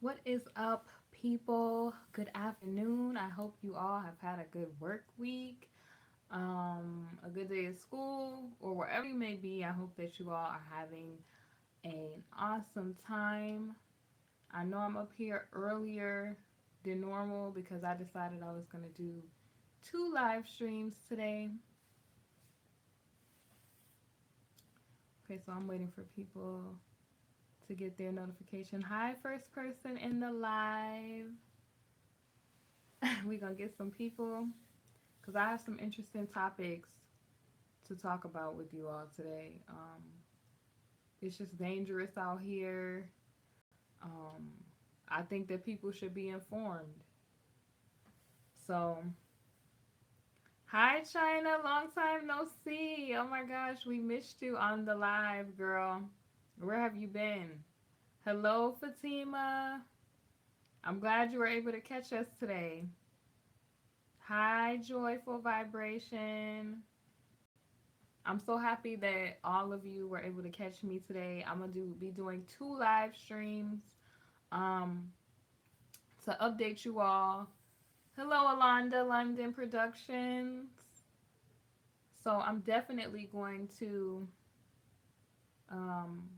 What is up, people? Good afternoon. I hope you all have had a good work week, a good day at school, or wherever you may be. I hope that you all are having an awesome time. I know I'm up here earlier than normal because I decided I was going to do two live streams today. Okay, so I'm waiting for people to get their notification. Hi, first person in the live. We're going to get some people because I have some interesting topics to talk about with you all today. It's just dangerous out here. Um, I think that people should be informed. So, hi, China. Long time no see. Oh my gosh, we missed you on the live, girl. Where have you been? Hello, Fatima. I'm glad you were able to catch us today. Hi, Joyful Vibration. I'm so happy that all of you were able to catch me today. I'm gonna be doing two live streams um, to update you all. Hello, Alonda, London Productions. So I'm definitely going to, um,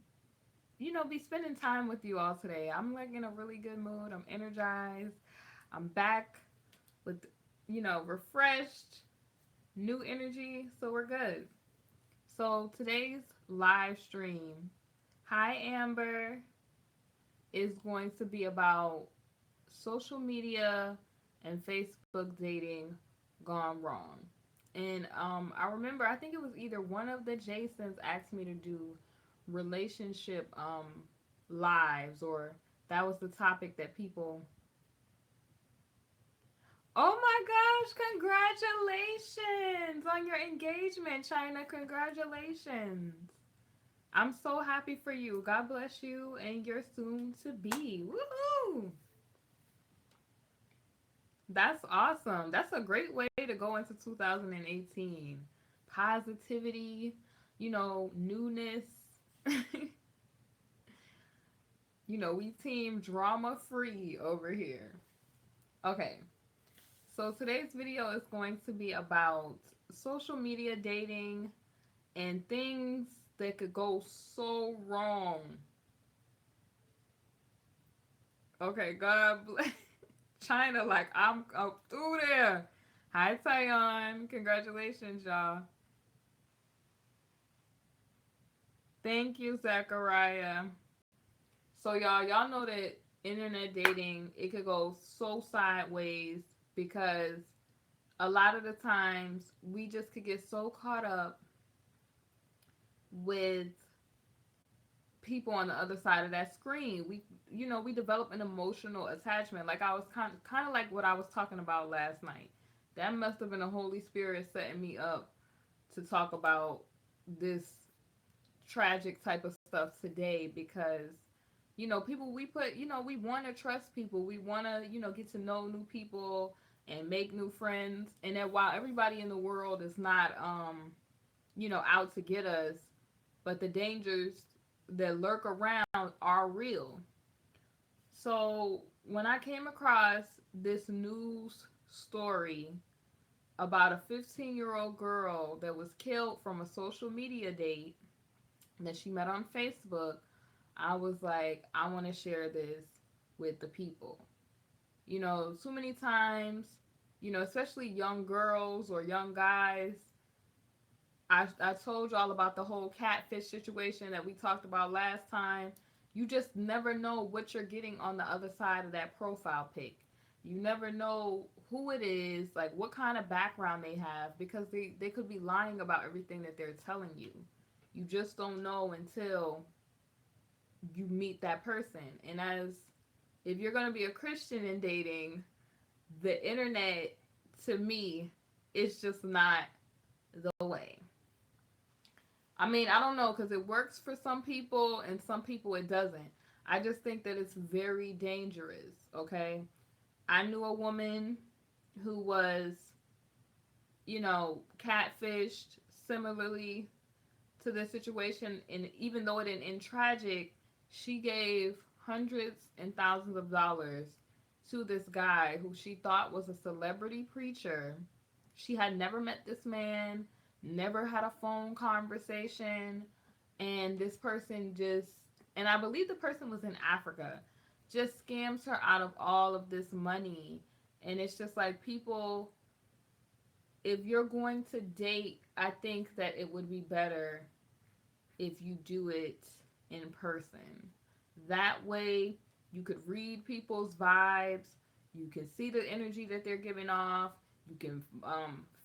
be spending time with you all today. I'm like in a really good mood. I'm energized. I'm back with, refreshed, new energy. So we're good. So today's live stream, hi Amber, is going to be about social media and Facebook dating gone wrong. And I remember, I think it was either one of the Jasons asked me to do relationship lives, or that was the topic that people. Oh my gosh, congratulations on your engagement, China. Congratulations. I'm so happy for you. God bless you and your soon to be. Woohoo! That's awesome. That's a great way to go into 2018. Positivity, newness. We team drama free over here. Okay, so today's video is going to be about social media dating and things that could go so wrong. Okay, God bless China, like I'm up through there. Hi, Tyon. Congratulations, y'all. Thank you, Zachariah. So y'all know that internet dating, it could go so sideways because a lot of the times we just could get so caught up with people on the other side of that screen. We develop an emotional attachment. Like I was kind of like what I was talking about last night. That must have been the Holy Spirit setting me up to talk about this tragic type of stuff today because people we want to trust people, we want to get to know new people and make new friends, and that while everybody in the world is not out to get us, but the dangers that lurk around are real. So when I came across this news story about a 15-year-old girl that was killed from a social media date that she met on Facebook, I was like, I want to share this with the people. Too many times, especially young girls or young guys. I told y'all about the whole catfish situation that we talked about last time. You just never know what you're getting on the other side of that profile pic. You never know who it is, like what kind of background they have, because they could be lying about everything that they're telling you. You just don't know until you meet that person. And as if you're going to be a Christian in dating, the internet to me is just not the way. I mean, I don't know because it works for some people and some people it doesn't. I just think that it's very dangerous, okay? I knew a woman who was, catfished similarly to this situation, and even though it didn't end tragic, she gave hundreds and thousands of dollars to this guy who she thought was a celebrity preacher. She had never met this man, never had a phone conversation, and this person just, and I believe the person was in Africa, just scams her out of all of this money. And it's just like, people, if you're going to date, I think that it would be better if you do it in person. That way, you could read people's vibes, you can see the energy that they're giving off, you can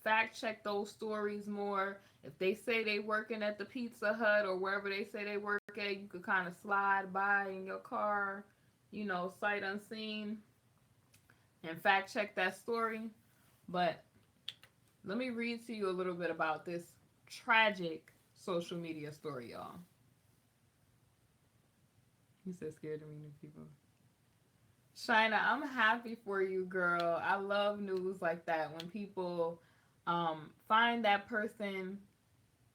fact check those stories more. If they say they working at the Pizza Hut or wherever they say they work at, you could kind of slide by in your car, sight unseen, and fact check that story. But let me read to you a little bit about this tragic social media story, y'all. You said scared to meet new people. Shina, I'm happy for you, girl. I love news like that when people find that person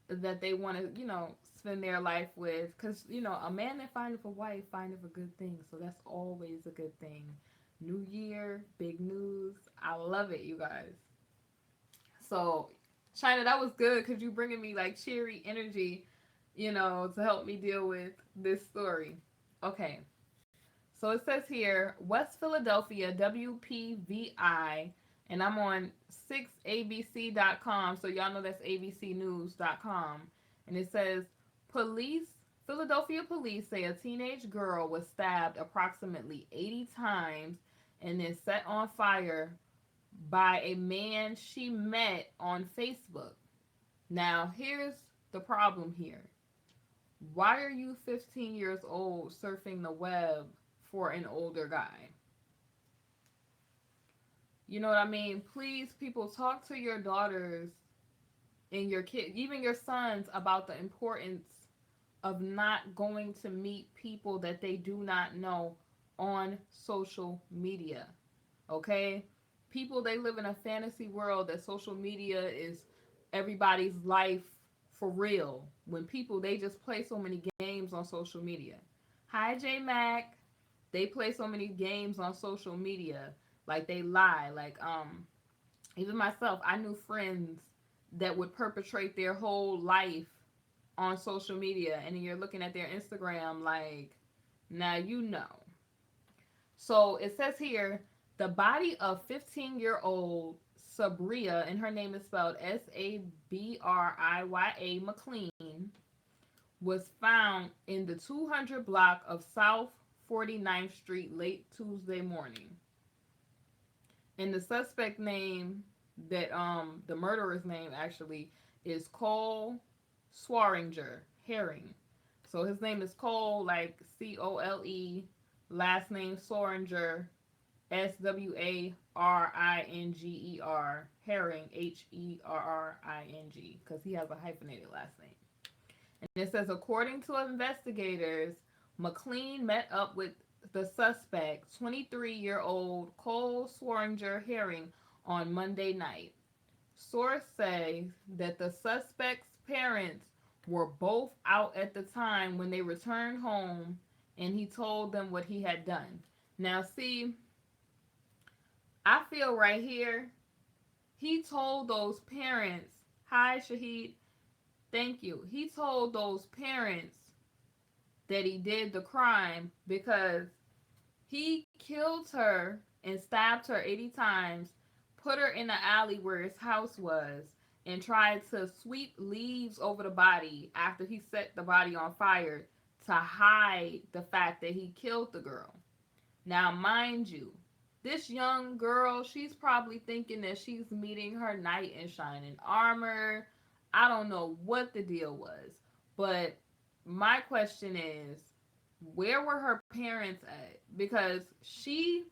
that they want to, spend their life with. Because, a man that findeth a wife findeth a good thing. So that's always a good thing. New year, big news. I love it, you guys. So, China, that was good because you bringing me like cheery energy, to help me deal with this story. Okay. So it says here, West Philadelphia WPVI, and I'm on 6abc.com, so y'all know that's abcnews.com. And it says, Philadelphia police say a teenage girl was stabbed approximately 80 times and then set on fire by a man she met on Facebook. Now, here's the problem here. Why are you 15 years old surfing the web for an older guy? You know what I mean? Please, people, talk to your daughters and your kids, even your sons, about the importance of not going to meet people that they do not know on social media. Okay? People, they live in a fantasy world that social media is everybody's life for real. When people, they just play so many games on social media. Hi, J Mac. They play so many games on social media. Like, they lie. Like, even myself, I knew friends that would perpetrate their whole life on social media, and then you're looking at their Instagram like, now you know. So it says here, the body of 15-year-old Sabria, and her name is spelled Sabriya McLean, was found in the 200 block of South 49th Street late Tuesday morning. And the suspect name, that the murderer's name actually, is Cole Swaringer Herring. So his name is Cole, like Cole, last name Swaringer, Swaringer, Herring, Herring, because he has a hyphenated last name. And it says, according to investigators, McLean met up with the suspect, 23-year-old Cole Swaringer Herring, on Monday night. Sources say that the suspect's parents were both out at the time when they returned home, and he told them what he had done. Now, see, I feel right here, he told those parents, hi, Shahid, thank you. He told those parents that he did the crime because he killed her and stabbed her 80 times, put her in the alley where his house was, and tried to sweep leaves over the body after he set the body on fire to hide the fact that he killed the girl. Now, mind you, this young girl, she's probably thinking that she's meeting her knight in shining armor. I don't know what the deal was, but my question is, where were her parents at? Because she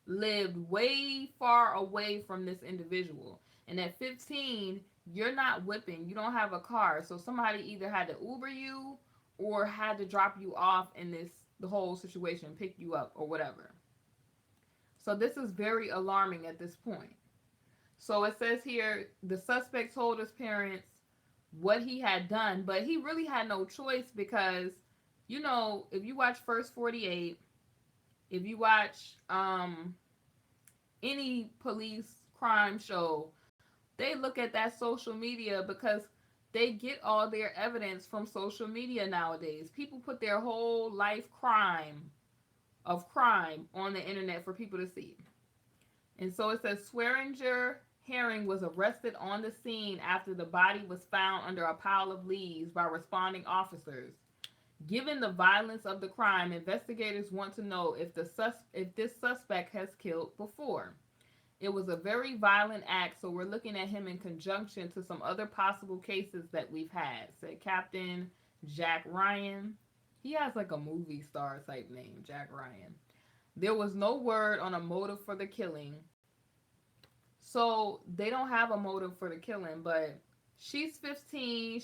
lived way far away from this individual. And at 15, you're not whipping. You don't have a car. So somebody either had to Uber you or had to drop you off in the whole situation, pick you up or whatever. So this is very alarming at this point. So it says here, the suspect told his parents what he had done, but he really had no choice because You know, if you watch First 48, if you watch any police crime show, they look at that social media because they get all their evidence from social media nowadays. People put their whole life crime on the internet for people to see. And so it says Swearinger Herring was arrested on the scene after the body was found under a pile of leaves by responding officers. Given the violence of the crime, investigators want to know if this suspect has killed before. It was a very violent act, so we're looking at him in conjunction to some other possible cases that we've had, said Captain Jack Ryan. He has like a movie star type name, Jack Ryan. There was no word on a motive for the killing. So they don't have a motive for the killing, but she's 15.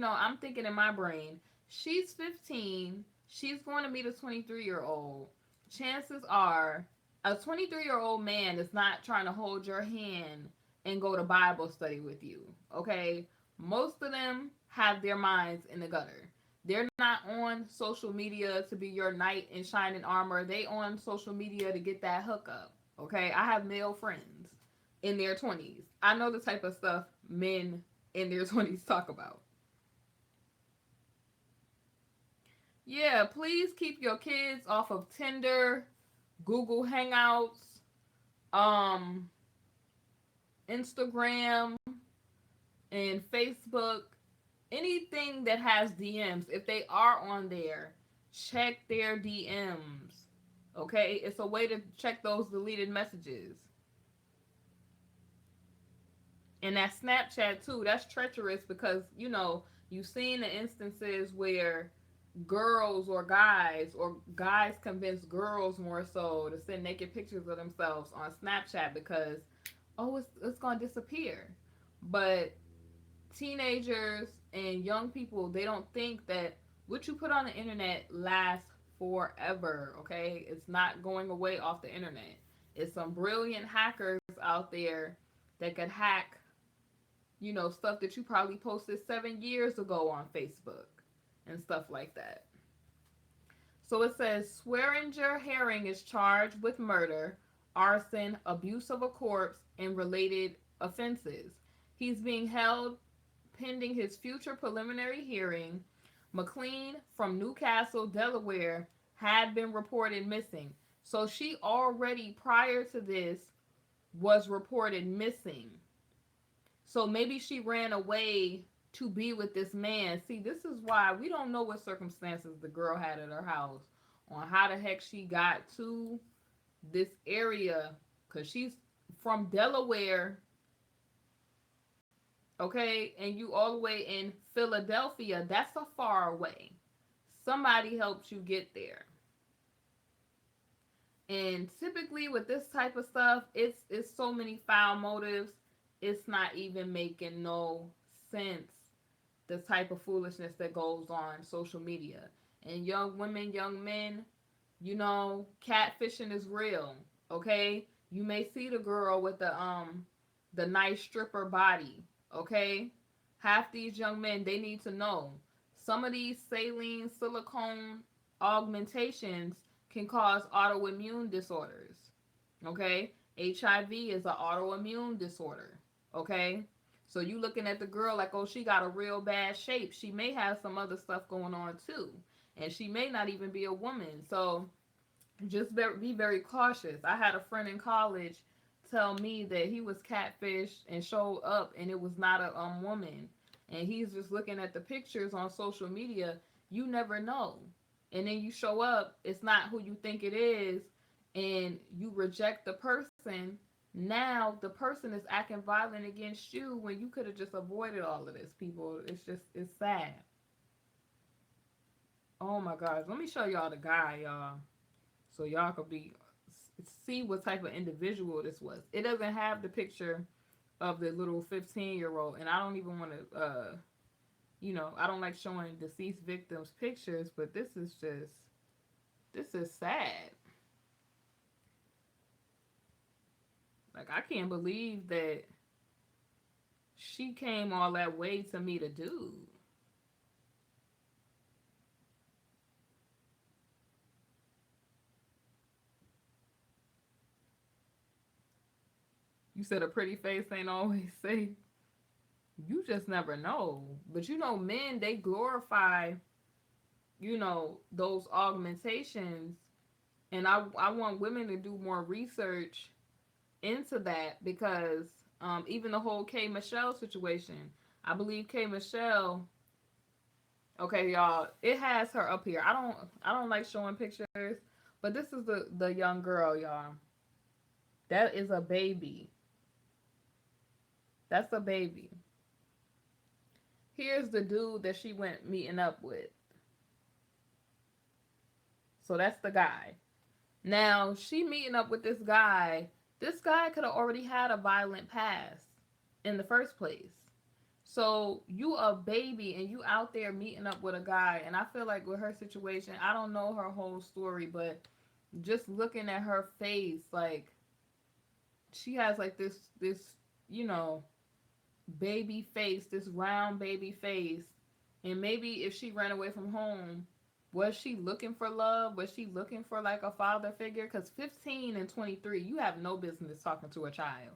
I'm thinking in my brain, she's 15. She's going to meet a 23-year-old. Chances are a 23-year-old man is not trying to hold your hand and go to Bible study with you. Okay? Most of them have their minds in the gutter. They're not on social media to be your knight in shining armor. They on social media to get that hookup. Okay? I have male friends in their 20s. I know the type of stuff men in their 20s talk about. Yeah, please keep your kids off of Tinder, Google Hangouts, um, Instagram, and Facebook. Anything that has DMs, if they are on there, check their DMs. Okay? It's a way to check those deleted messages. And that Snapchat too, that's treacherous because you've seen the instances where girls or guys convince girls more so to send naked pictures of themselves on Snapchat because it's gonna disappear. But teenagers and young people, they don't think that what you put on the internet lasts forever. Okay, it's not going away off the internet. It's some brilliant hackers out there that could hack stuff that you probably posted 7 years ago on Facebook and stuff like that. So it says Swearinger Herring is charged with murder, arson, abuse of a corpse, and related offenses. He's being held pending his future preliminary hearing. McLean from Newcastle, Delaware, had been reported missing. So she already, prior to this, was reported missing. So maybe she ran away to be with this man. See, this is why we don't know what circumstances the girl had at her house, on how the heck she got to this area, because she's from Delaware, okay, and you all the way in Philadelphia. That's a far away. Somebody helped you get there. And typically with this type of stuff, it's so many foul motives. It's not even making no sense, the type of foolishness that goes on social media. And young women, young men, catfishing is real. Okay? You may see the girl with the nice stripper body. Okay? Half these young men, they need to know. Some of these saline silicone augmentations can cause autoimmune disorders. Okay? HIV is an autoimmune disorder. Okay? So you looking at the girl like, oh, she got a real bad shape. She may have some other stuff going on too. And she may not even be a woman. So just be very cautious. I had a friend in college tell me that he was catfished and showed up and it was not a woman. And he's just looking at the pictures on social media. You never know. And then you show up, it's not who you think it is, and you reject the person. Now the person is acting violent against you when you could have just avoided all of this, people. It's sad. Oh my gosh. Let me show y'all the guy, y'all. So y'all could see what type of individual this was. It doesn't have the picture of the little 15-year-old, and I don't even want to I don't like showing deceased victims pictures, but this is sad. Like, I can't believe that she came all that way to meet a dude. You said a pretty face ain't always safe. You just never know. But you know, men, they glorify, those augmentations. And I want women to do more research into that because even the whole K Michelle situation, I believe K Michelle. Okay, y'all, it has her up here. I don't like showing pictures, but this is the young girl, y'all. That is a baby. That's a baby. Here's the dude that she went meeting up with. So that's the guy. Now she meeting up with this guy. This guy could have already had a violent past in the first place. So you a baby and you out there meeting up with a guy, and I feel like with her situation, I don't know her whole story, but just looking at her face, like she has like this, you know, baby face, this round baby face. And maybe if she ran away from home, was she looking for love? Was she looking for like a father figure? Because 15 and 23, you have no business talking to a child.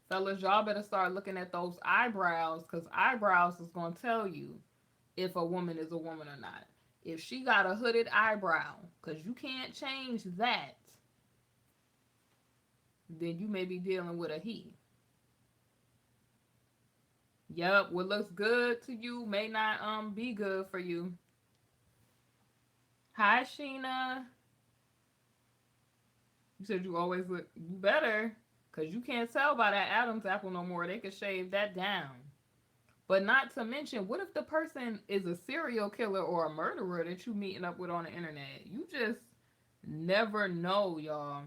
Fellas, y'all better start looking at those eyebrows because eyebrows is going to tell you if a woman is a woman or not. If she got a hooded eyebrow, because you can't change that, then you may be dealing with a he. Yep, what looks good to you may not be good for you. Hi, Sheena. You said you always look you better, because you can't tell by that Adam's apple no more. They could shave that down. But not to mention, what if the person is a serial killer or a murderer that you meeting up with on the internet? You just never know, y'all.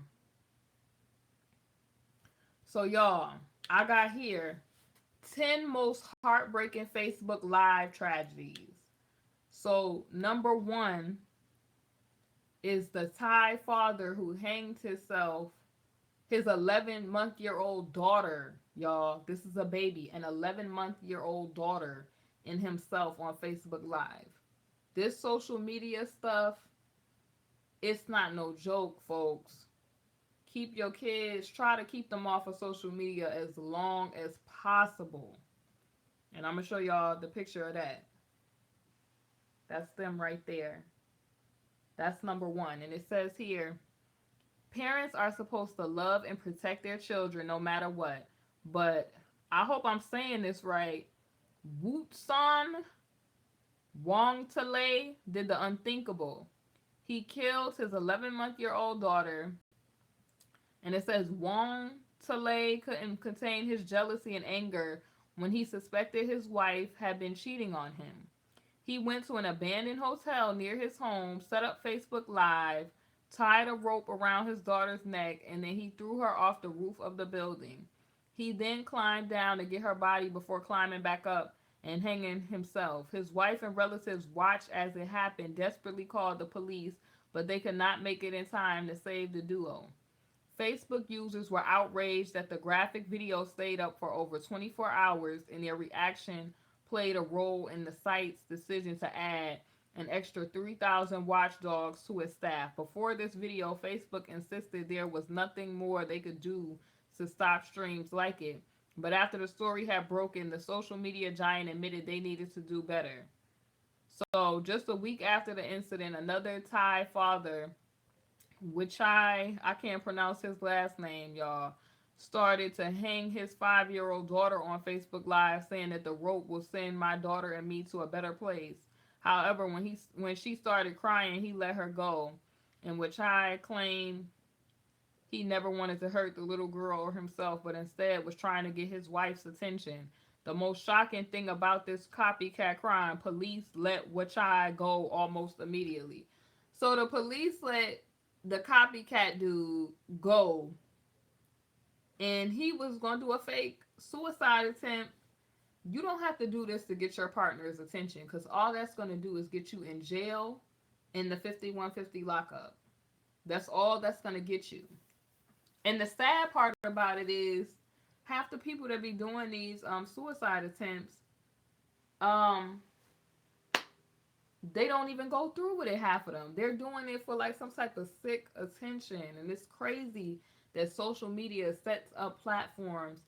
So, y'all, I got here 10 most heartbreaking Facebook Live tragedies. So, number one is the Thai father who hanged himself, his 11-month-year-old daughter, y'all. This is a baby, an 11-month-year-old daughter, and himself on Facebook Live. This social media stuff, it's not no joke, folks. Keep your kids, try to keep them off of social media as long as possible. And I'm going to show y'all the picture of that. That's them right there. That's number one. And it says here, parents are supposed to love and protect their children no matter what. But I hope I'm saying this right. Wootson Wongtale did the unthinkable. He killed his 11-month-year-old daughter. And it says Wong Tale couldn't contain his jealousy and anger when he suspected his wife had been cheating on him. He went to an abandoned hotel near his home, set up Facebook Live, tied a rope around his daughter's neck, and then he threw her off the roof of the building. He then climbed down to get her body before climbing back up and hanging himself. His wife and relatives watched as it happened, desperately called the police, but they could not make it in time to save the duo. Facebook users were outraged that the graphic video stayed up for over 24 hours, and their reaction played a role in the site's decision to add an extra 3,000 watchdogs to its staff. Before this video, Facebook insisted there was nothing more they could do to stop streams like it. But after the story had broken, the social media giant admitted they needed to do better. So, just a week after the incident, another Thai father, which I can't pronounce his last name, y'all, started to hang his 5-year-old daughter on Facebook Live, saying that the rope will send my daughter and me to a better place. However, when she started crying, he let her go, in which I claim he never wanted to hurt the little girl or himself, but instead was trying to get his wife's attention. The most shocking thing about this copycat crime, police let Wachai go almost immediately. So the police let the copycat dude go, and he was going to do a fake suicide attempt. You don't have to do this to get your partner's attention, because all that's going to do is get you in jail in the 5150 lockup. That's all that's going to get you. And the sad part about it is half the people that be doing these suicide attempts, they don't even go through with it. Half of them, they're doing it for like some type of sick attention. And it's crazy that social media sets up platforms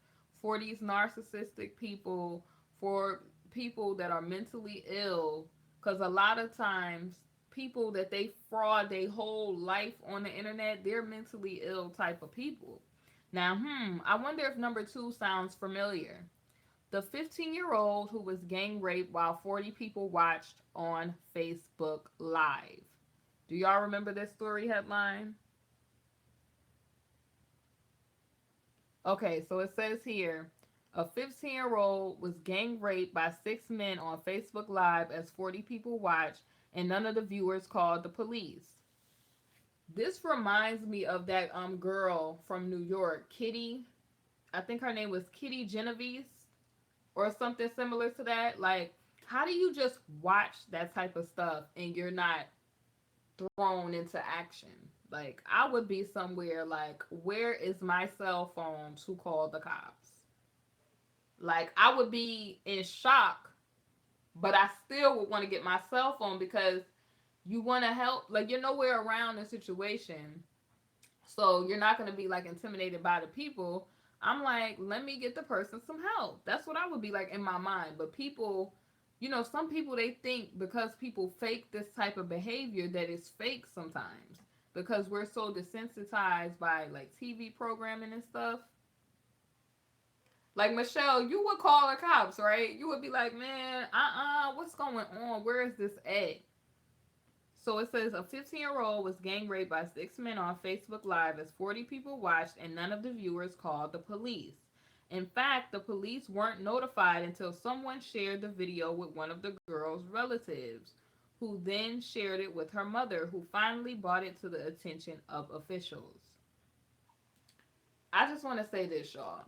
for these narcissistic people, for people that are mentally ill, because a lot of times people that they fraud their whole life on the internet, they're mentally ill type of people. Now, I wonder if number two sounds familiar. The 15-year-old who was gang raped while 40 people watched on Facebook Live. Do y'all remember this story headline? Okay, so it says here a 15-year-old was gang raped by six men on Facebook Live as 40 people watched, and none of the viewers called the police. This reminds me of that girl from New York, Kitty. I think her name was Kitty Genovese or something similar to that. Like, how do you just watch that type of stuff and you're not thrown into action? Like, I would be somewhere like, where is my cell phone to call the cops? Like, I would be in shock, but I still would want to get my cell phone because you want to help. Like, you're nowhere around the situation, so you're not going to be like intimidated by the people. I'm like, let me get the person some help. That's what I would be like in my mind. But people, some people, they think because people fake this type of behavior that it's fake sometimes, because we're so desensitized by like TV programming and stuff. Like, Michelle, you would call the cops, right? You would be like, man, what's going on? Where is this at? So it says a 15-year-old was gang raped by six men on Facebook Live as 40 people watched and none of the viewers called the police. In fact, the police weren't notified until someone shared the video with one of the girl's relatives, who then shared it with her mother, who finally brought it to the attention of officials. I just want to say this, y'all.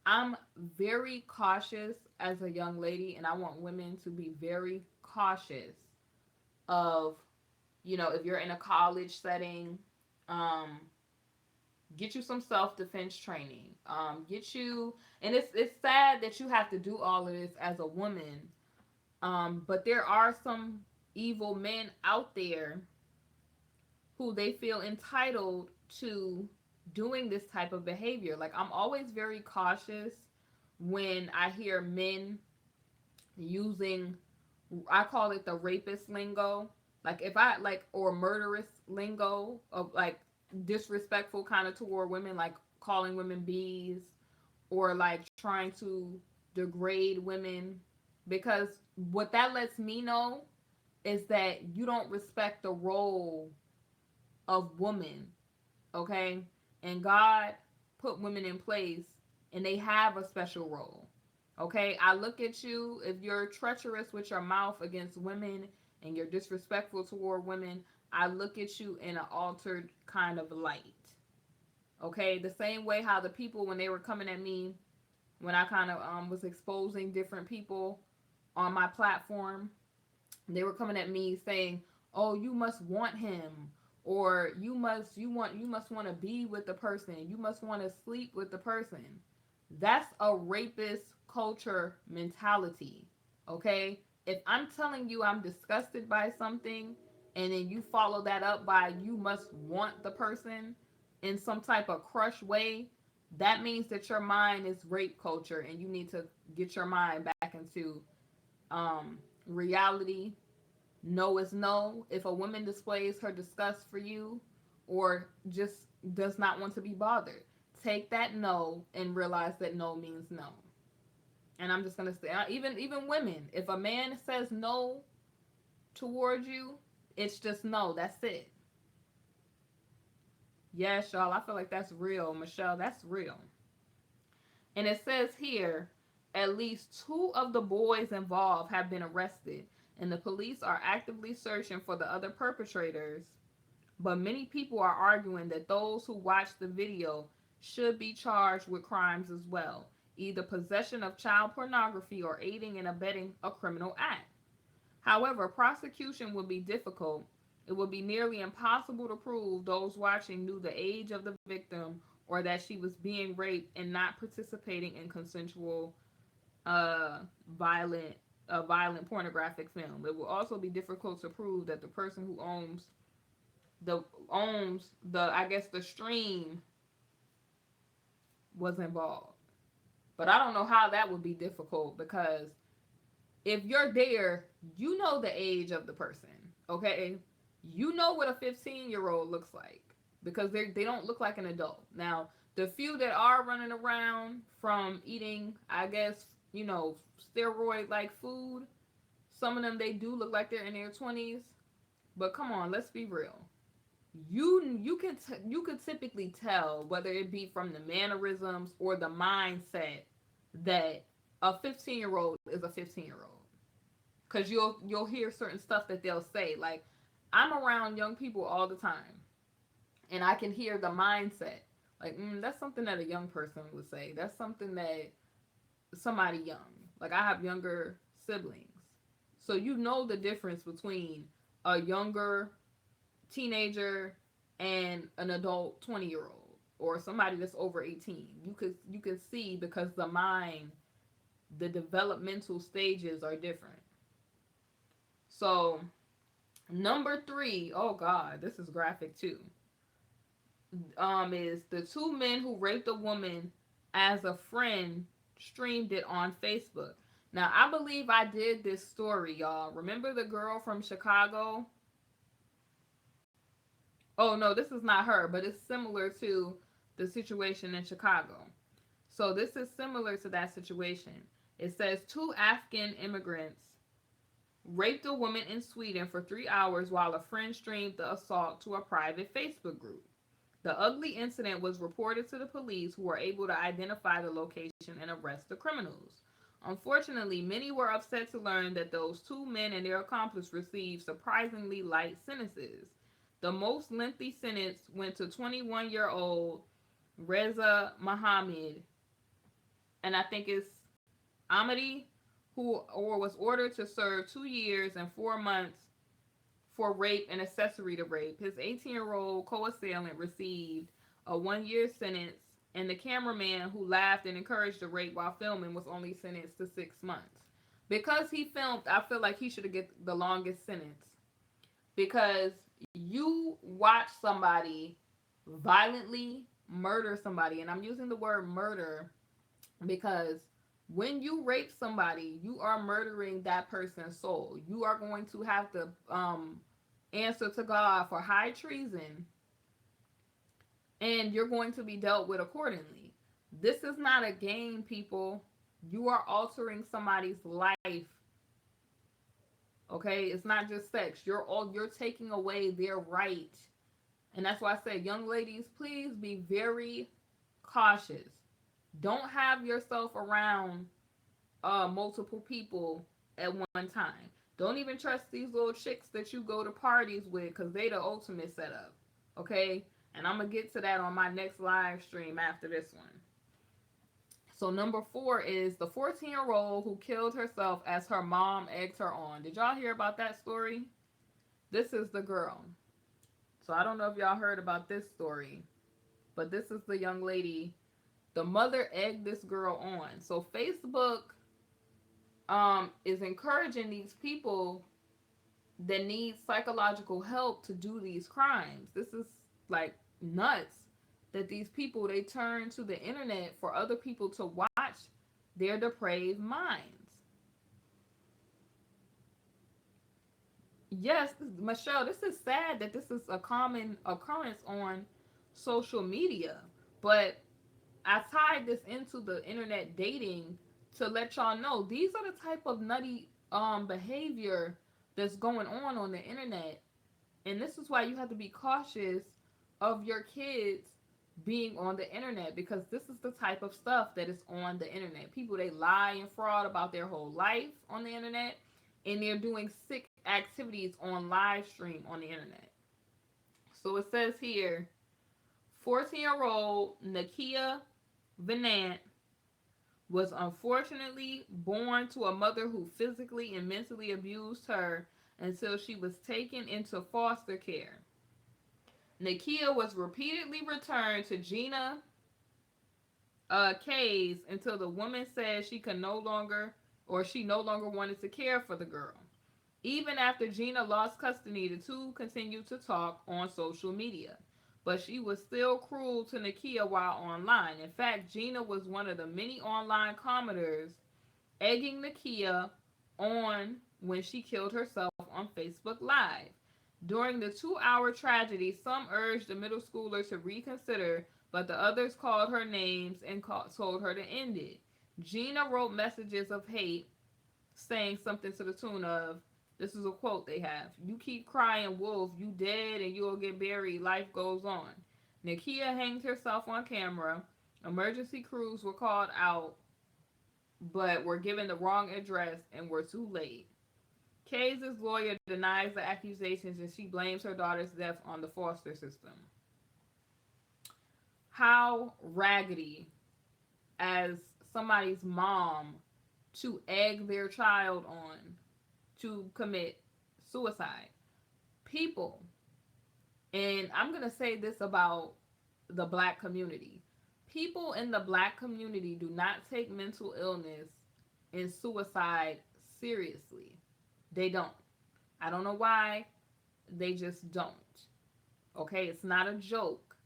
I'm very cautious as a young lady, and I want women to be very cautious of, if you're in a college setting, um, get you some self-defense training. Get you, and it's sad that you have to do all of this as a woman, but there are some evil men out there who they feel entitled to doing this type of behavior. Like, I'm always very cautious when I hear men using, I call it the rapist lingo. Like, if I like, or murderous lingo of like disrespectful kind of toward women, like calling women bees, or like trying to degrade women, because what that lets me know is that you don't respect the role of woman, okay? And God put women in place and they have a special role. Okay? I look at you, if you're treacherous with your mouth against women and you're disrespectful toward women, I look at you in an altered kind of light. Okay? The same way how the people, when they were coming at me, when I kind of was exposing different people on my platform, they were coming at me saying, "Oh, you must want him, or you must want to be with the person. You must want to sleep with the person." That's a rapist culture mentality. Okay? If I'm telling you I'm disgusted by something and then you follow that up by you must want the person in some type of crush way, that means that your mind is rape culture and you need to get your mind back into reality. No is no. If a woman displays her disgust for you or just does not want to be bothered, take that no and realize that no means no. And I'm just gonna say, even women, if a man says no towards you, it's just no. That's it. Yes, y'all. I feel like that's real, Michelle. That's real. And it says here, at least two of the boys involved have been arrested, and the police are actively searching for the other perpetrators. But many people are arguing that those who watched the video should be charged with crimes as well, either possession of child pornography or aiding and abetting a criminal act. However, prosecution would be difficult. It would be nearly impossible to prove those watching knew the age of the victim or that she was being raped and not participating in consensual, violent a violent pornographic film. It will also be difficult to prove that the person who the owns the I guess the stream was involved. But I don't know how that would be difficult because if you're there, you know the age of the person, okay? You know what a 15-year-old looks like because they don't look like an adult. Now, the few that are running around from eating, I guess, steroid like food, some of them they do look like they're in their 20s. But come on, let's be real. You could typically tell whether it be from the mannerisms or the mindset that a 15-year-old is a 15-year-old because you'll hear certain stuff that they'll say. Like, I'm around young people all the time and I can hear the mindset. Like, that's something that a young person would say. That's something that somebody young. Like, I have younger siblings, so you know the difference between a younger teenager and an adult 20-year-old or somebody that's over 18. You could see because the developmental stages are different. So number 3, oh god, this is graphic too. Is the two men who raped a woman as a friend streamed it on Facebook. Now, I believe I did this story, y'all. Remember the girl from Chicago? Oh no, this is not her, but it's similar to the situation in Chicago. So this is similar to that situation. It says two Afghan immigrants raped a woman in Sweden for 3 hours while a friend streamed the assault to a private Facebook group. The ugly incident was reported to the police, who were able to identify the location and arrest the criminals. Unfortunately, many were upset to learn that those two men and their accomplice received surprisingly light sentences. The most lengthy sentence went to 21-year-old Reza Mohammed, and I think it's Ahmadi, who or was ordered to serve 2 years and 4 months for rape and accessory to rape. His 18-year-old co-assailant received a 1-year sentence, and the cameraman who laughed and encouraged the rape while filming was only sentenced to 6 months. Because he filmed, I feel like he should have get the longest sentence. Because you watch somebody violently murder somebody, and I'm using the word murder because when you rape somebody, you are murdering that person's soul. You are going to have to answer to God for high treason, and you're going to be dealt with accordingly. This is not a game, people. You are altering somebody's life. Okay, it's not just sex. You're taking away their right, and that's why I say, young ladies, please be very cautious. Don't have yourself around multiple people at one time. Don't even trust these little chicks that you go to parties with because they the ultimate setup. Okay? And I'm going to get to that on my next live stream after this one. So number 4 is the 14-year-old who killed herself as her mom egged her on. Did y'all hear about that story? This is the girl. So I don't know if y'all heard about this story, but this is the young lady. The mother egged this girl on. So Facebook is encouraging these people that need psychological help to do these crimes. This is like nuts that these people, they turn to the internet for other people to watch their depraved minds. Yes, Michelle, this is sad that this is a common occurrence on social media, but I tied this into the internet dating to let y'all know these are the type of nutty behavior that's going on the internet, and this is why you have to be cautious of your kids being on the internet, because this is the type of stuff that is on the internet. People, they lie and fraud about their whole life on the internet, and they're doing sick activities on live stream on the internet. So it says here, 14-year-old Nakia Venant was unfortunately born to a mother who physically and mentally abused her until she was taken into foster care. Nakia was repeatedly returned to Gina K's until the woman said she could no longer or she no longer wanted to care for the girl. Even after Gina lost custody, the two continued to talk on social media. But she was still cruel to Nakia while online. In fact, Gina was one of the many online commenters egging Nakia on when she killed herself on Facebook Live. During the 2 hour tragedy, some urged the middle schooler to reconsider, but the others called her names and told her to end it. Gina wrote messages of hate, saying something to the tune of, this is a quote they have, "You keep crying wolf, you dead and you'll get buried, life goes on." Nakia hanged herself on camera. Emergency crews were called out, but were given the wrong address and were too late. Kay's lawyer denies the accusations and she blames her daughter's death on the foster system. How raggedy as somebody's mom to egg their child on to commit suicide. People, and I'm going to say this about the black community. People in the black community do not take mental illness and suicide seriously. They don't. I don't know why. They just don't. Okay? It's not a joke.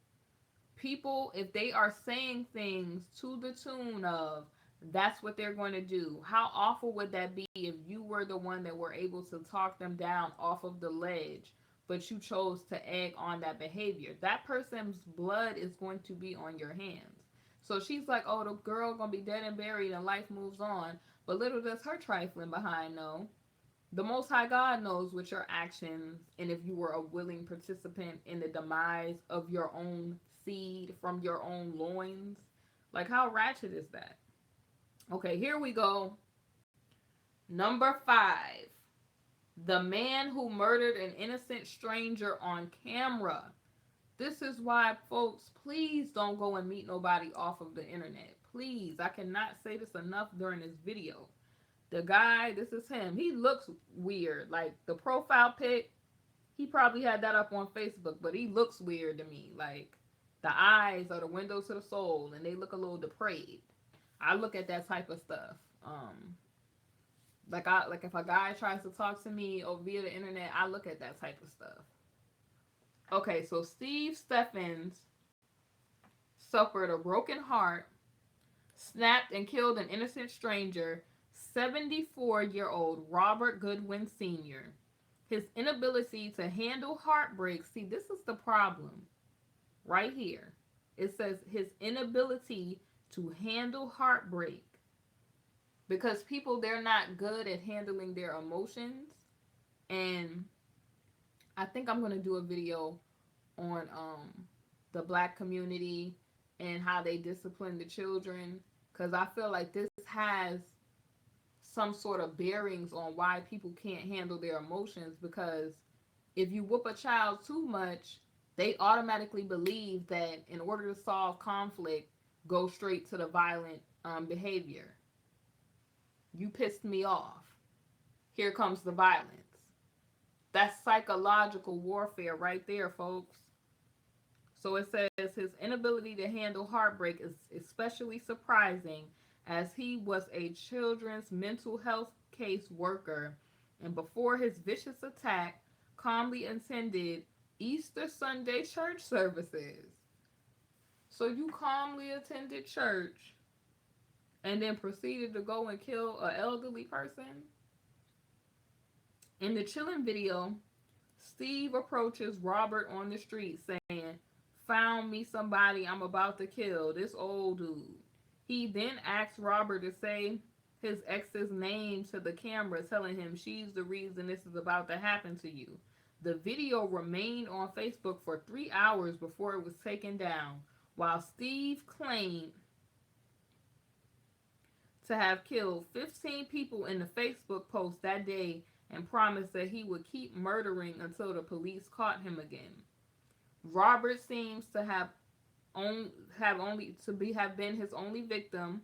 People, if they are saying things to the tune of, that's what they're going to do. How awful would that be if you were the one that were able to talk them down off of the ledge, but you chose to egg on that behavior? That person's blood is going to be on your hands. So she's like, oh, the girl gonna be dead and buried and life moves on. But little does her trifling behind know. The Most High God knows what your actions, and if you were a willing participant in the demise of your own seed from your own loins. Like, how ratchet is that? Okay, here we go. Number 5. The man who murdered an innocent stranger on camera. This is why, folks, please don't go and meet nobody off of the internet. Please. I cannot say this enough during this video. The guy, this is him. He looks weird. Like, the profile pic, he probably had that up on Facebook, but he looks weird to me. Like, the eyes are the window to the soul, and they look a little depraved. I look at that type of stuff. Like if a guy tries to talk to me or via the internet, I look at that type of stuff. Okay, so Steve Steffens suffered a broken heart, snapped and killed an innocent stranger, 74-year-old Robert Goodwin Sr. His inability to handle heartbreak. See, this is the problem right here. It says his inability to handle heartbreak. Because people, they're not good at handling their emotions. And I think I'm going to do a video on the black community and how they discipline the children. Because I feel like this has some sort of bearings on why people can't handle their emotions. Because if you whoop a child too much, they automatically believe that in order to solve conflict, go straight to the violent behavior. You pissed me off. Here comes the violence. That's psychological warfare right there, folks. So it says his inability to handle heartbreak is especially surprising as he was a children's mental health case worker and before his vicious attack calmly attended Easter Sunday church services. So you calmly attended church and then proceeded to go and kill an elderly person? In the chilling video, Steve approaches Robert on the street saying, "Found me somebody I'm about to kill, this old dude." He then asks Robert to say his ex's name to the camera, telling him she's the reason this is about to happen to you. The video remained on Facebook for 3 hours before it was taken down, while Steve claimed to have killed 15 people in the Facebook post that day and promised that he would keep murdering until the police caught him again. Robert seems to have been his only victim.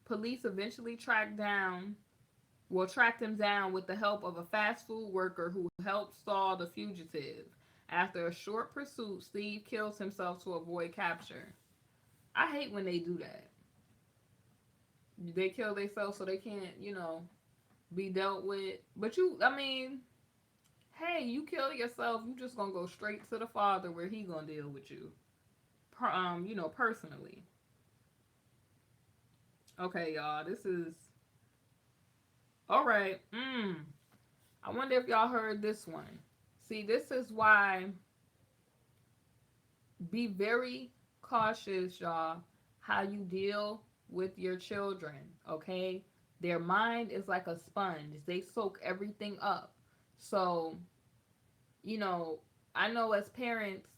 Police eventually tracked him down with the help of a fast food worker who helped stall the fugitive. After a short pursuit, Steve kills himself to avoid capture. I hate when they do that. They kill themselves so they can't, be dealt with. But you, I mean, hey, you kill yourself, you just gonna go straight to the Father where He gonna deal with you. Personally. Okay, y'all, this is all right. I wonder if y'all heard this one. See, this is why be very cautious, y'all, how you deal with your children, okay? Their mind is like a sponge. They soak everything up. So, you know, I know as parents,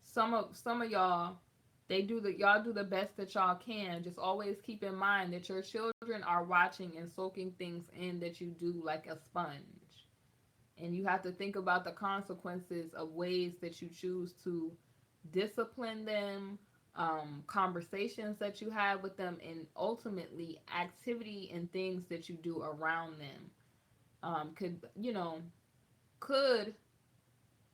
some of y'all, y'all do the best that y'all can. Just always keep in mind that your children are watching and soaking things in that you do like a sponge. And you have to think about the consequences of ways that you choose to discipline them, conversations that you have with them, and ultimately activity and things that you do around them could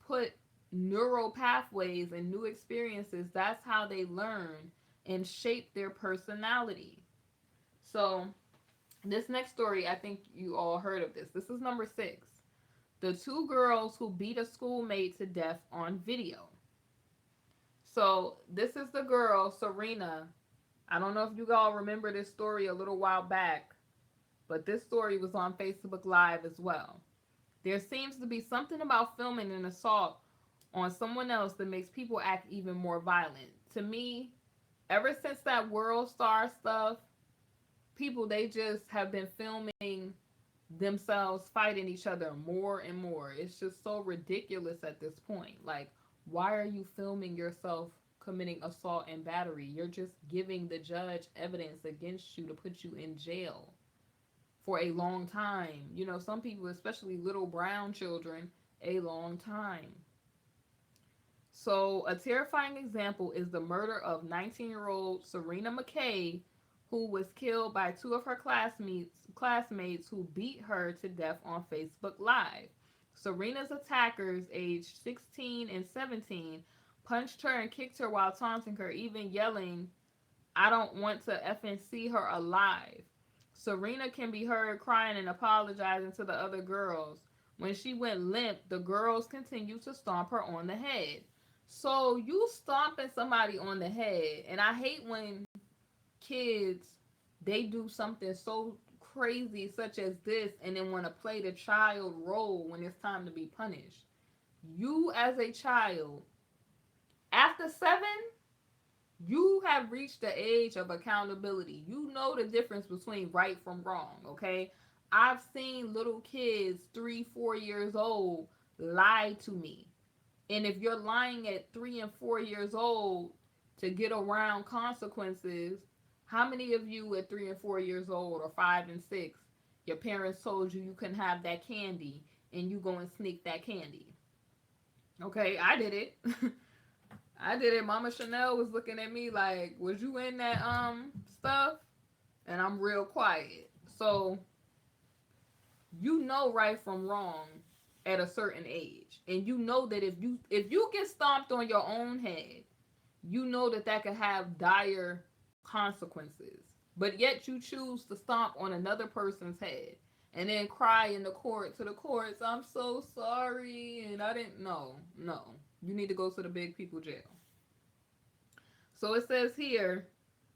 put neural pathways and new experiences. That's how they learn and shape their personality. So this next story, I think you all heard of this. This is number 6. The two girls who beat a schoolmate to death on video. So this is the girl, Serena. I don't know if you all remember this story a little while back, but this story was on Facebook Live as well. There seems to be something about filming an assault on someone else that makes people act even more violent. To me, ever since that World Star stuff, people, they just have been filming themselves fighting each other more and more. It's just so ridiculous at this point. Like, why are you filming yourself committing assault and battery? You're just giving the judge evidence against you to put you in jail for a long time. You know, some people, especially little brown children, a long time. So, a terrifying example is the murder of 19-year-old Serena McKay, who was killed by two of her classmates who beat her to death on Facebook Live. Serena's attackers, aged 16 and 17, punched her and kicked her while taunting her, even yelling, "I don't want to effing see her alive." Serena can be heard crying and apologizing to the other girls. When she went limp, the girls continued to stomp her on the head. So you stomping somebody on the head, and I hate when kids, they do something so crazy such as this and then want to play the child role when it's time to be punished. You as a child, after 7, you have reached the age of accountability. You know the difference between right from wrong, okay? I've seen little kids 3, 4 years old lie to me. And if you're lying at 3 and 4 years old to get around consequences, how many of you at 3 and 4 years old, or 5 and 6, your parents told you you couldn't have that candy and you go and sneak that candy? Okay, I did it. I did it. Mama Chanel was looking at me like, "Was you in that stuff?" And I'm real quiet. So you know right from wrong at a certain age, and you know that if you get stomped on your own head, you know that that could have dire consequences. But yet you choose to stomp on another person's head and then cry in the court to the courts, "I'm so sorry and I didn't know." No, you need to go to the big people jail. So it says here,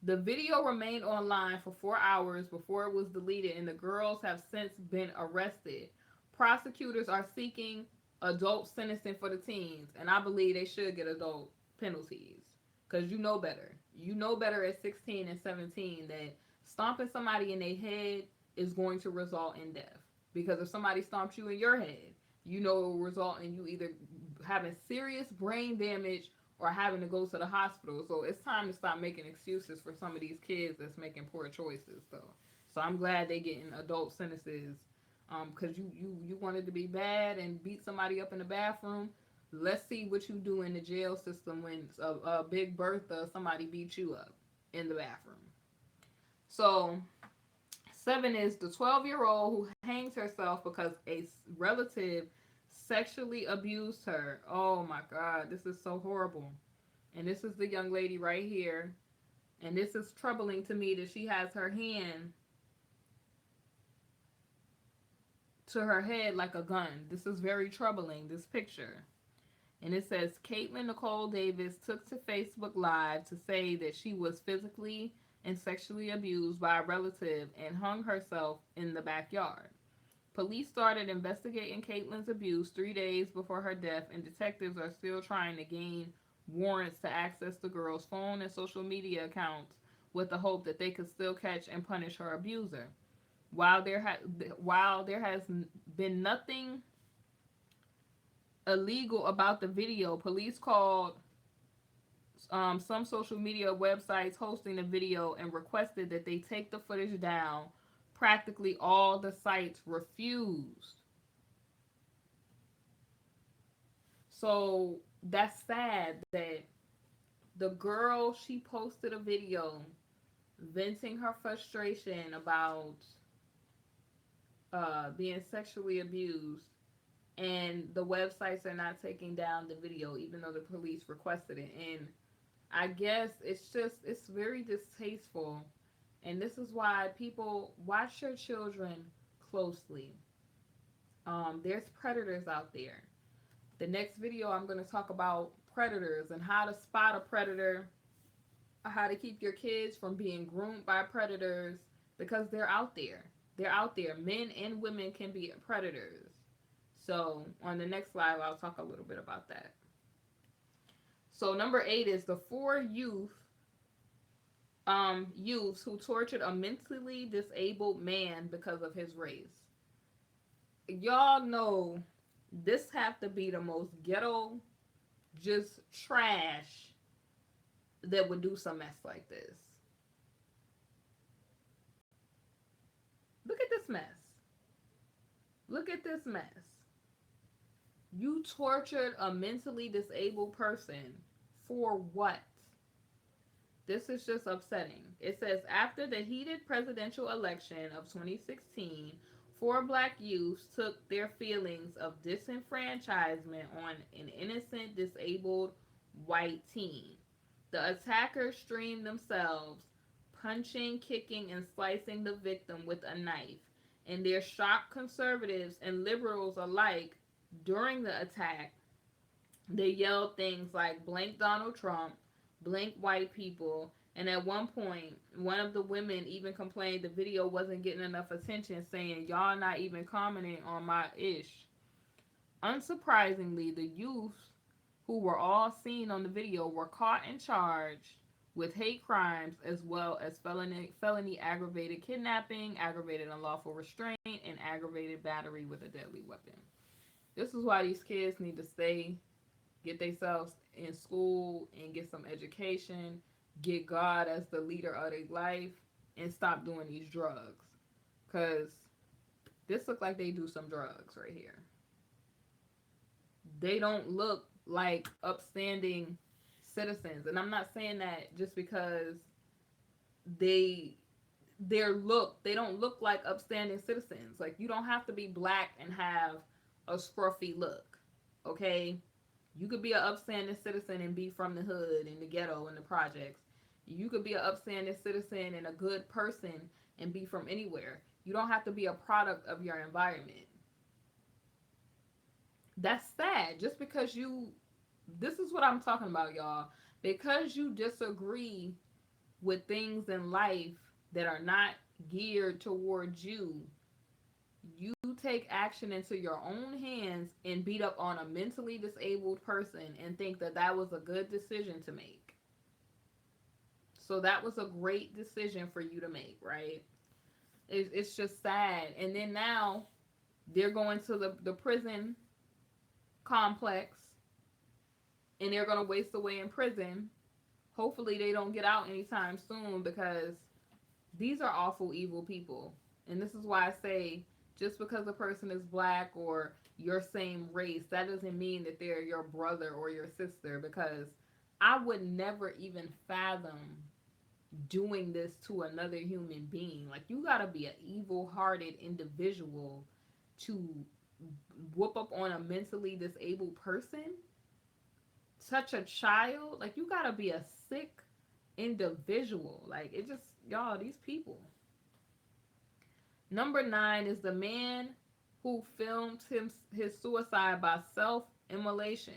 the video remained online for 4 hours before it was deleted, and the girls have since been arrested. Prosecutors are seeking adult sentencing for the teens, and I believe they should get adult penalties because you know better. You know better at 16 and 17 that stomping somebody in their head is going to result in death. Because if somebody stomps you in your head, you know it will result in you either having serious brain damage or having to go to the hospital. So it's time to stop making excuses for some of these kids that's making poor choices. So I'm glad they getting adult sentences. Because you wanted to be bad and beat somebody up in the bathroom. Let's see what you do in the jail system when a Big Bertha, somebody beat you up in the bathroom. So 7 is the 12-year-old who hangs herself because a relative sexually abused her. Oh my God, this is so horrible. And this is the young lady right here. And this is troubling to me that she has her hand to her head like a gun. This is very troubling, this picture. And it says Caitlin Nicole Davis took to Facebook Live to say that she was physically and sexually abused by a relative and hung herself in the backyard. Police started investigating Caitlin's abuse 3 days before her death, and detectives are still trying to gain warrants to access the girl's phone and social media accounts with the hope that they could still catch and punish her abuser. While there has been nothing illegal about the video, police called some social media websites hosting the video and requested that they take the footage down. Practically all the sites refused. So that's sad that the girl, she posted a video venting her frustration about being sexually abused, and the websites are not taking down the video even though the police requested it. And I guess it's very distasteful. And this is why people watch your children closely. There's predators out there. The next video I'm going to talk about predators and how to spot a predator, how to keep your kids from being groomed by predators, because they're out there. They're out there. Men and women can be predators. So on the next slide, I'll talk a little bit about that. So number 8 is the 4 youths who tortured a mentally disabled man because of his race. Y'all know this have to be the most ghetto, just trash that would do some mess like this. Look at this mess. Look at this mess. You tortured a mentally disabled person for what? This is just upsetting. It says, after the heated presidential election of 2016, 4 black youths took their feelings of disenfranchisement on an innocent disabled white teen. The attackers streamed themselves, punching, kicking, and slicing the victim with a knife. And their shocked conservatives and liberals alike during the attack, they yelled things like blank Donald Trump, blank white people, and at one point, one of the women even complained the video wasn't getting enough attention, saying, y'all not even commenting on my ish. Unsurprisingly, the youth who were all seen on the video were caught and charged with hate crimes as well as felony aggravated kidnapping, aggravated unlawful restraint, and aggravated battery with a deadly weapon. This is why these kids need to get themselves in school and get some education, get God as the leader of their life, and stop doing these drugs. Because this looks like they do some drugs right here. They don't look like upstanding citizens. And I'm not saying that just because they don't look like upstanding citizens. Like, you don't have to be black and have a scruffy look, okay? You could be an upstanding citizen and be from the hood and the ghetto and the projects. You could be an upstanding citizen and a good person and be from anywhere. You don't have to be a product of your environment. That's sad. Just because this is what I'm talking about, y'all. Because you disagree with things in life that are not geared towards you, you take action into your own hands and beat up on a mentally disabled person and think that that was a good decision to make. So that was a great decision for you to make, right? It's just sad. And then now they're going to the prison complex and they're going to waste away in prison. Hopefully they don't get out anytime soon, because these are awful, evil people. And this is why I say, just because a person is black or your same race, that doesn't mean that they're your brother or your sister, because I would never even fathom doing this to another human being. Like, you gotta be an evil-hearted individual to whoop up on a mentally disabled person, touch a child. Like, you gotta be a sick individual. Like, it just, y'all, these people. Number 9 is the man who filmed his suicide by self-immolation.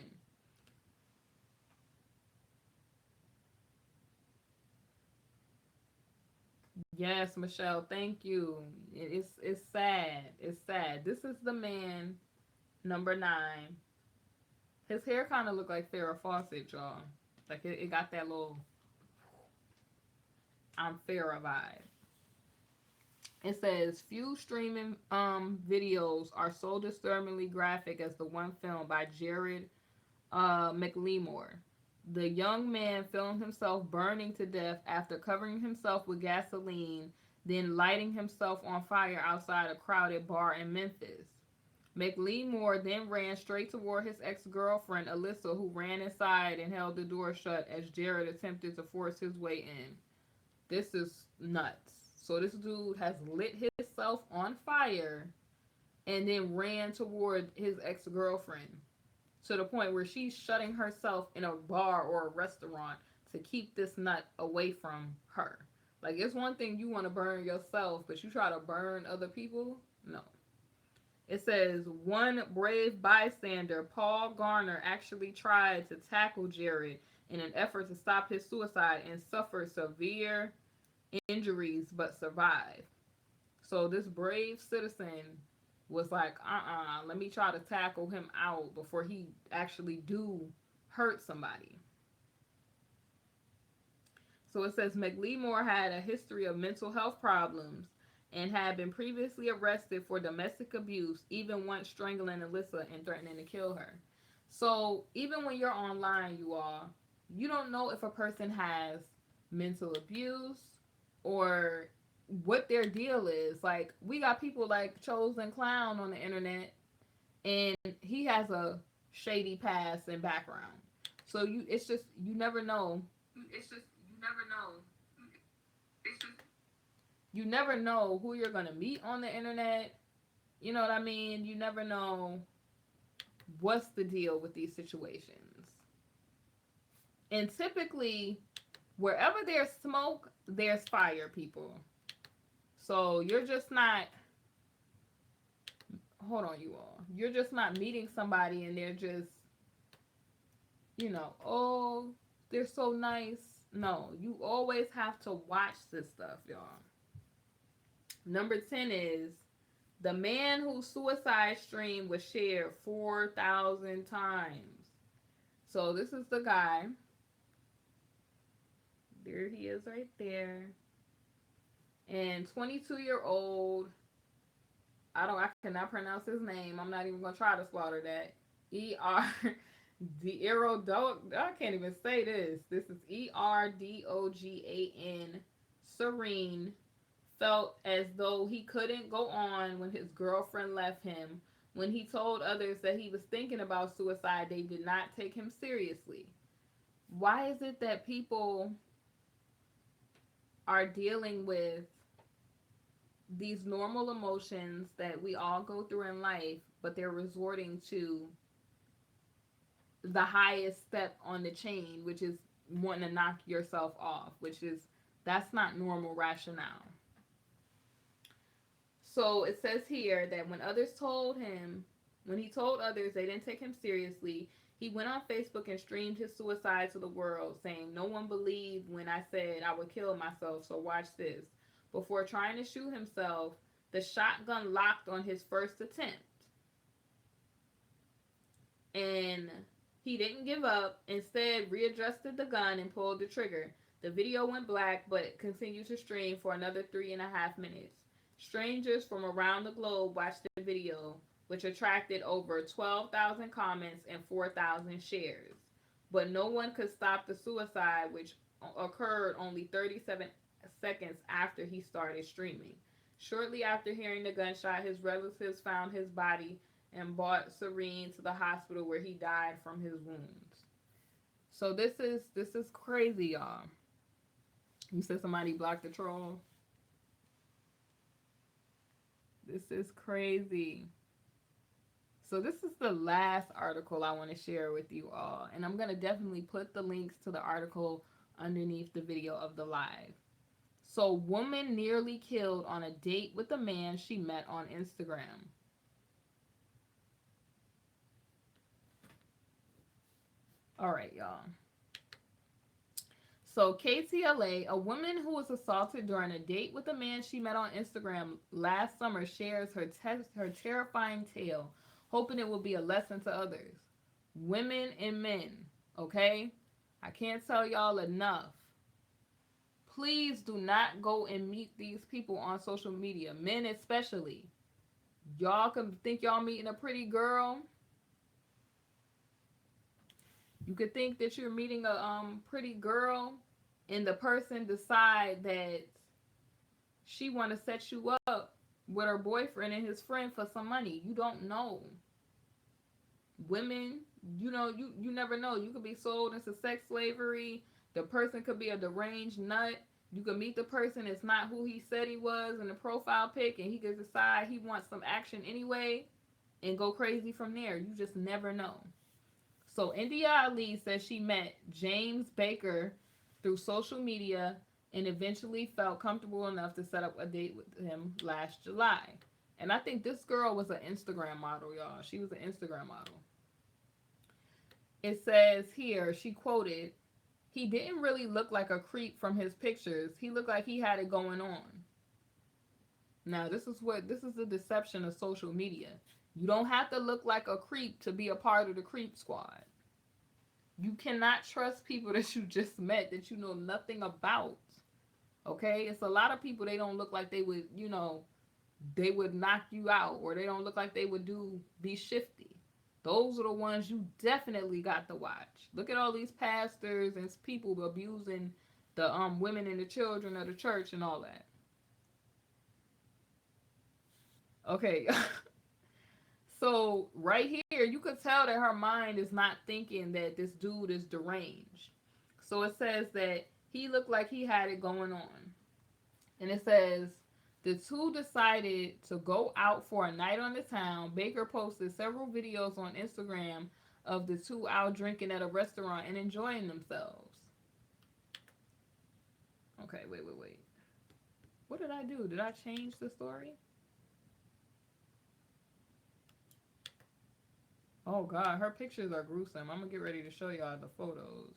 Yes, Michelle, thank you. It's sad. It's sad. This is the man number 9. His hair kind of looked like Farrah Fawcett, y'all. Like it got that little I'm Farrah vibe. It says few streaming videos are so disturbingly graphic as the one filmed by Jared McLemore. The young man filmed himself burning to death after covering himself with gasoline, then lighting himself on fire outside a crowded bar in Memphis. McLemore then ran straight toward his ex girlfriend, Alyssa, who ran inside and held the door shut as Jared attempted to force his way in. This is nuts. So, this dude has lit himself on fire and then ran toward his ex girlfriend to the point where she's shutting herself in a bar or a restaurant to keep this nut away from her. Like, it's one thing you want to burn yourself, but you try to burn other people? No. It says one brave bystander, Paul Garner, actually tried to tackle Jared in an effort to stop his suicide and suffered severe injuries but survived. So this brave citizen was like, let me try to tackle him out before he actually do hurt somebody. So it says McLemore had a history of mental health problems and had been previously arrested for domestic abuse, even once strangling Alyssa and threatening to kill her. So even when you're online, you all, you don't know if a person has mental abuse or what their deal is. Like, we got people like Chosen Clown on the internet, and he has a shady past and background. So it's just you never know. It's just you never know. It's just you never know who you're gonna meet on the internet. You know what I mean? You never know what's the deal with these situations. And typically, wherever there's smoke, there's fire, people. So you're just not, hold on, you all. You're just not meeting somebody and they're just, oh, they're so nice. No, you always have to watch this stuff, y'all. Number 10 is the man whose suicide stream was shared 4,000 times. So this is the guy. There he is right there. And 22-year-old, I cannot pronounce his name. I'm not even gonna try to slaughter that. I can't even say this. This is Erdogan. Serene felt as though he couldn't go on when his girlfriend left him. When he told others that he was thinking about suicide, they did not take him seriously. Why is it that people are dealing with these normal emotions that we all go through in life, but they're resorting to the highest step on the chain, which is wanting to knock yourself off, that's not normal rationale. So it says here that when he told others they didn't take him seriously, he went on Facebook and streamed his suicide to the world, saying, "No one believed when I said I would kill myself, so watch this." Before trying to shoot himself, the shotgun locked on his first attempt. And he didn't give up, instead readjusted the gun and pulled the trigger. The video went black but continued to stream for another 3.5 minutes. Strangers from around the globe watched the video, which attracted over 12,000 comments and 4,000 shares. But no one could stop the suicide, which occurred only 37 seconds after he started streaming. Shortly after hearing the gunshot, his relatives found his body and brought Serene to the hospital where he died from his wounds. So this is crazy, y'all. You said somebody blocked the troll. This is crazy. So this is the last article I want to share with you all. And I'm going to definitely put the links to the article underneath the video of the live. So woman nearly killed on a date with a man she met on Instagram. All right, y'all. So, KTLA, a woman who was assaulted during a date with a man she met on Instagram last summer, shares her terrifying tale, hoping it will be a lesson to others. Women and men, okay? I can't tell y'all enough. Please do not go and meet these people on social media, men especially. Y'all can think y'all meeting a pretty girl. You could think that you're meeting a pretty girl, and the person decide that she want to set you up with her boyfriend and his friend for some money. You don't know. Women, you never know. You could be sold into sex slavery. The person could be a deranged nut. You could meet the person, it's not who he said he was in the profile pic, and he could decide he wants some action anyway and go crazy from there. You just never know. So India Ali says she met James Baker through social media and eventually felt comfortable enough to set up a date with him last July. And I think this girl was an Instagram model, y'all. She was an Instagram model. It says here, she quoted, "He didn't really look like a creep from his pictures. He looked like he had it going on." Now, this is the deception of social media. You don't have to look like a creep to be a part of the creep squad. You cannot trust people that you just met that you know nothing about. Okay? It's a lot of people, they don't look like they would, they would knock you out, or they don't look like they would be shifty. Those are the ones you definitely got to watch. Look at all these pastors and people abusing the women and the children of the church and all that. Okay. So right here, you could tell that her mind is not thinking that this dude is deranged. So it says that he looked like he had it going on. And it says the two decided to go out for a night on the town. Baker posted several videos on Instagram of the two out drinking at a restaurant and enjoying themselves. Okay, wait. What did I do? Did I change the story? Oh God, her pictures are gruesome. I'm gonna get ready to show y'all the photos.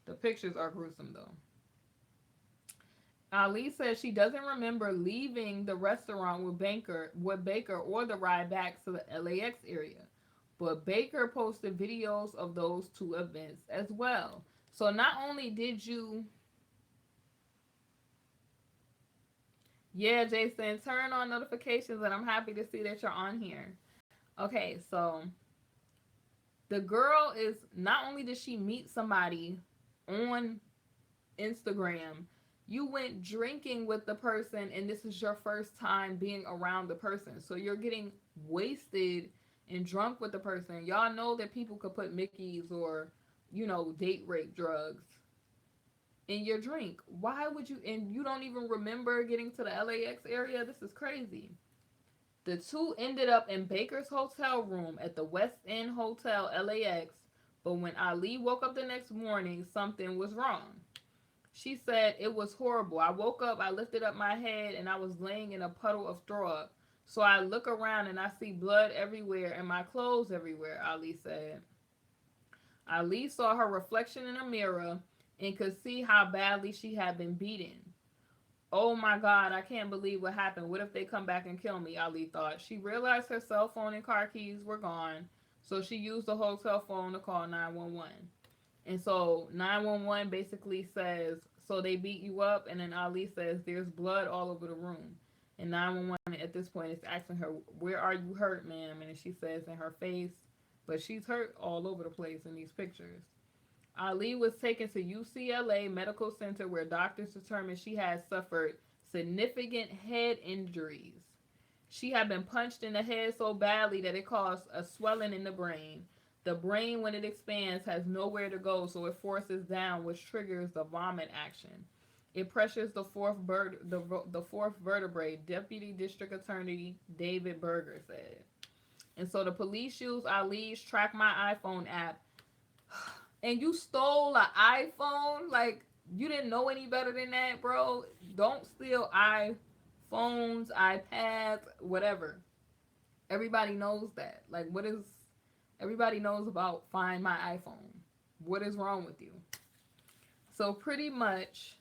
The pictures are gruesome though. Ali says she doesn't remember leaving the restaurant with Baker or the ride back to the LAX area. But Baker posted videos of those two events as well. So not only did you, yeah, Jason, turn on notifications, and I'm happy to see that you're on here. Okay, so the girl is, not only did she meet somebody on Instagram, you went drinking with the person, and this is your first time being around the person. So you're getting wasted and drunk with the person. Y'all know that people could put Mickeys or, date rape drugs in your drink. Why would you? And you don't even remember getting to the LAX area? This is crazy. The two ended up in Baker's hotel room at the West End Hotel, LAX. But when Ali woke up the next morning, something was wrong. She said, "It was horrible. I woke up, I lifted up my head, and I was laying in a puddle of throw up. So I look around and I see blood everywhere and my clothes everywhere," Ali said. Ali saw her reflection in a mirror and could see how badly she had been beaten. "Oh my God, I can't believe what happened. What if they come back and kill me?" Ali thought. She realized her cell phone and car keys were gone, so she used the hotel phone to call 911. And so 911 basically says, "So they beat you up?" And then Ali says, "There's blood all over the room." And 911 at this point is asking her, "Where are you hurt, ma'am?" And she says, "In her face." But she's hurt all over the place in these pictures. Ali was taken to UCLA Medical Center where doctors determined she had suffered significant head injuries. She had been punched in the head so badly that it caused a swelling in the brain. The brain, when it expands, has nowhere to go, so it forces down, which triggers the vomit action. It pressures the fourth vertebrae, Deputy District Attorney David Berger said. And so the police used Ali's Track My iPhone app. And you stole an iPhone? Like, you didn't know any better than that, bro? Don't steal iPhones, iPads, whatever. Everybody knows that. Like, what is, everybody knows about Find My iPhone. What is wrong with you? So, pretty much,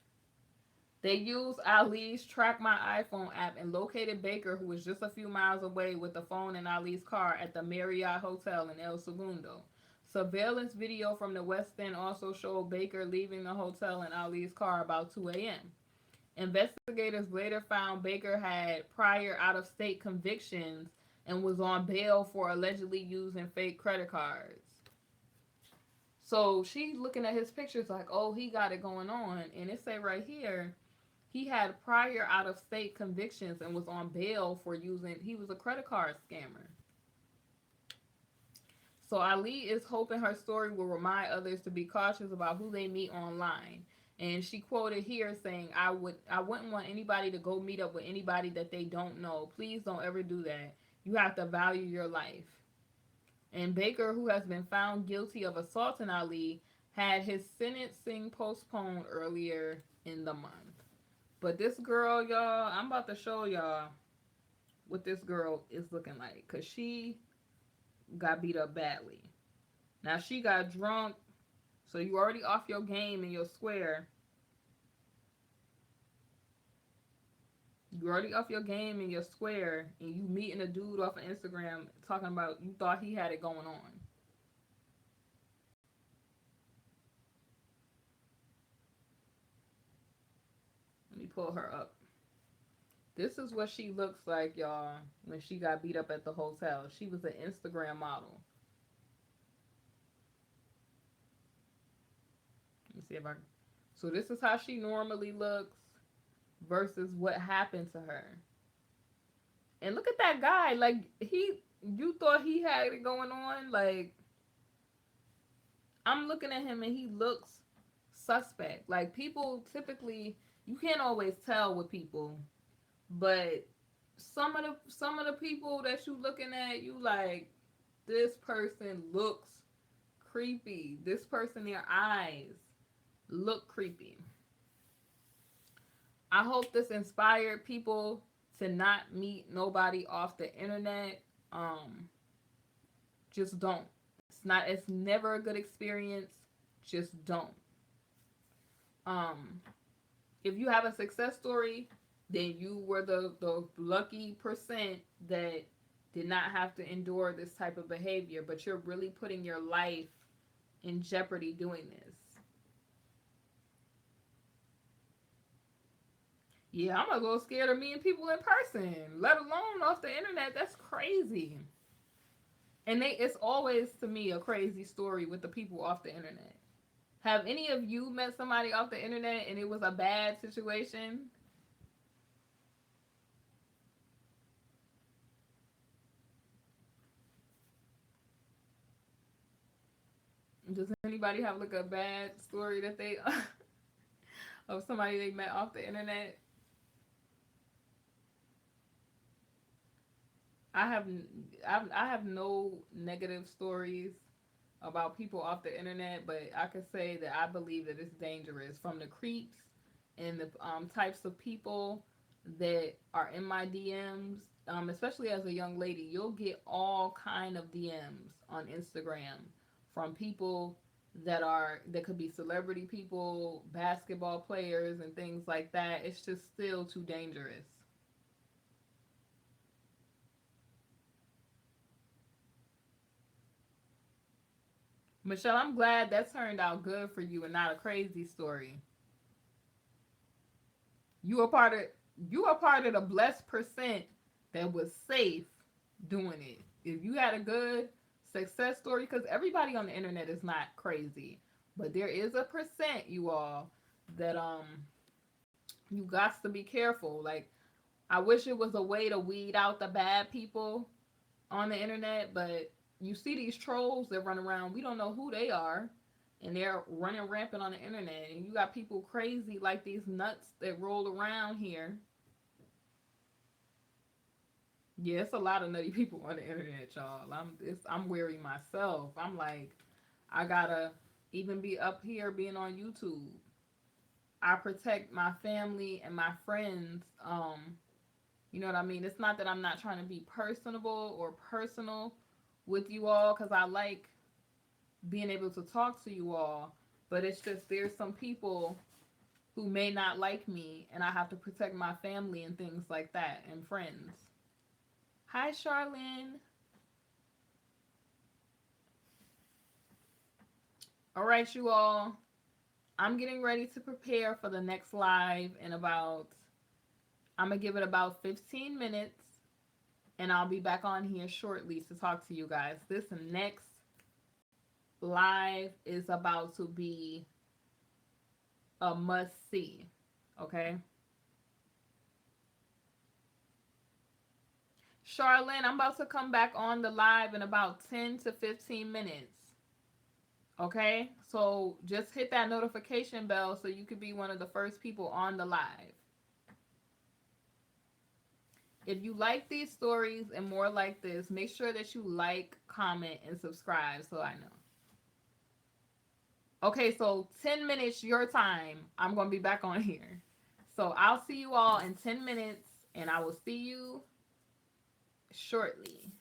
they used Ali's Track My iPhone app and located Baker, who was just a few miles away, with the phone in Ali's car at the Marriott Hotel in El Segundo. Surveillance video from the West End also showed Baker leaving the hotel in Ali's car about 2 a.m. Investigators later found Baker had prior out of state convictions and was on bail for allegedly using fake credit cards. So she's looking at his pictures like, oh, he got it going on. And it say right here, he had prior out of state convictions and was on bail for using, he was a credit card scammer. So Ali is hoping her story will remind others to be cautious about who they meet online. And she quoted here saying, I wouldn't want anybody to go meet up with anybody that they don't know. Please don't ever do that. You have to value your life. And Baker, who has been found guilty of assaulting Ali, had his sentencing postponed earlier in the month. But this girl, y'all, I'm about to show y'all what this girl is looking like. Because she got beat up badly. Now, she got drunk. So you already off your game in your square. You already off your game in your square. And you meeting a dude off of Instagram talking about you thought he had it going on. Let me pull her up. This is what she looks like, y'all, when she got beat up at the hotel. She was an Instagram model. Let me see if I... So this is how she normally looks versus what happened to her. And look at that guy. Like, you thought he had it going on? Like, I'm looking at him and he looks suspect. Like, people typically, you can't always tell with people, but some of the people that you looking at, you like, this person looks creepy. This person, their eyes look creepy. I hope this inspired people to not meet nobody off the internet. Just don't. It's never a good experience. Just don't. Um, if you have a success story, then you were the lucky percent that did not have to endure this type of behavior, but you're really putting your life in jeopardy doing this. Yeah, I'm a little scared of meeting people in person, let alone off the internet. That's crazy. And it's always to me a crazy story with the people off the internet. Have any of you met somebody off the internet and it was a bad situation? Does anybody have like a bad story that they of somebody they met off the internet? I have I have no negative stories about people off the internet, but I could say that I believe that it's dangerous from the creeps and the types of people that are in my DMs. Especially as a young lady, you'll get all kind of DMs on Instagram from people that could be celebrity people, basketball players, and things like that. It's just still too dangerous. Michelle, I'm glad that turned out good for you and not a crazy story. You are part of you are part of the blessed percent that was safe doing it. If you had a good success story, because everybody on the internet is not crazy, but there is a percent, you all, that you got to be careful. Like, I wish it was a way to weed out the bad people on the internet, but you see these trolls that run around, we don't know who they are, and they're running rampant on the internet, and you got people crazy like these nuts that roll around here. Yeah, it's a lot of nutty people on the internet, y'all. I'm wary myself. I'm like, I gotta even be up here being on YouTube. I protect my family and my friends, You know what I mean? It's not that I'm not trying to be personable or personal with you all, because I like being able to talk to you all, but it's just there's some people who may not like me, and I have to protect my family and things like that, and friends. Hi, Charlene. All right, you all. I'm getting ready to prepare for the next live in about, I'm going to give it about 15 minutes, and I'll be back on here shortly to talk to you guys. This next live is about to be a must see. Okay? Charlene, I'm about to come back on the live in about 10 to 15 minutes. Okay? So just hit that notification bell so you could be one of the first people on the live. If you like these stories and more like this, make sure that you like, comment, and subscribe so I know. Okay, so 10 minutes your time. I'm going to be back on here. So I'll see you all in 10 minutes, and I will see you shortly.